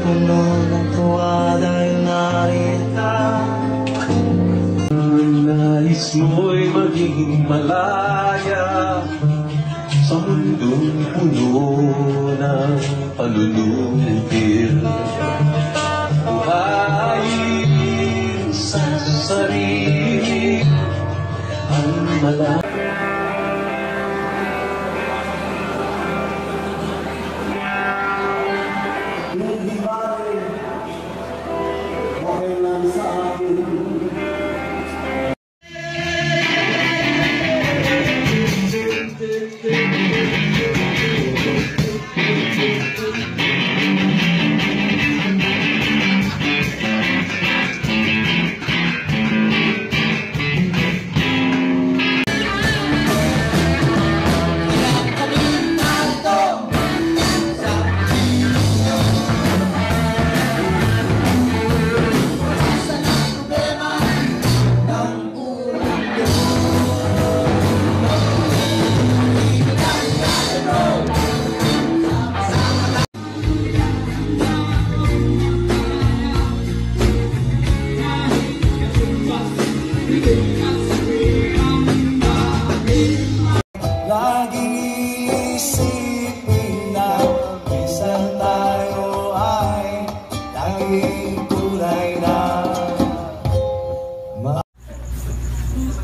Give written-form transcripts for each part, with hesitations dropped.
puno ng tuwa dahil narita. Nais mo'y maging malaya sa mundong puno ng palulupil. Buhayin sa sarili ang malaya. Laging iisipin na minsan tayo ay laging tunay na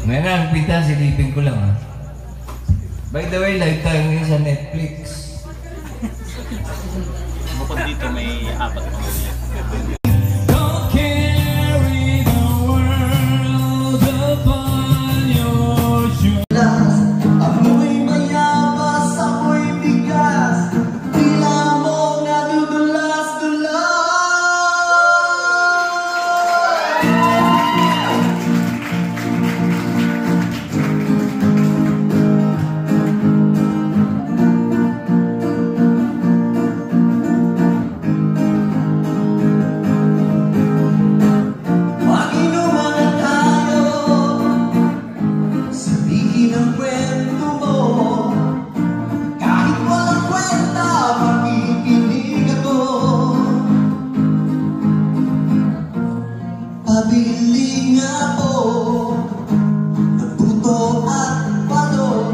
ngayon ang pita, silipin ko lang ha. By the way, live tayo ngayon sa Netflix. Bukod dito may 4 pang ulit. Pabiling ako ng puto at palo,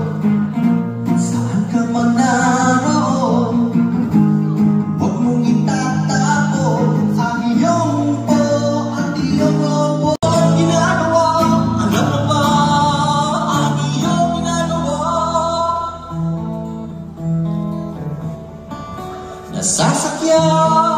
saan ka man naroon, huwag mong itatapon ang iyong po at iyong lobo. Ginagawa, alam mo ba ang iyong ginagawa? Nasasakyan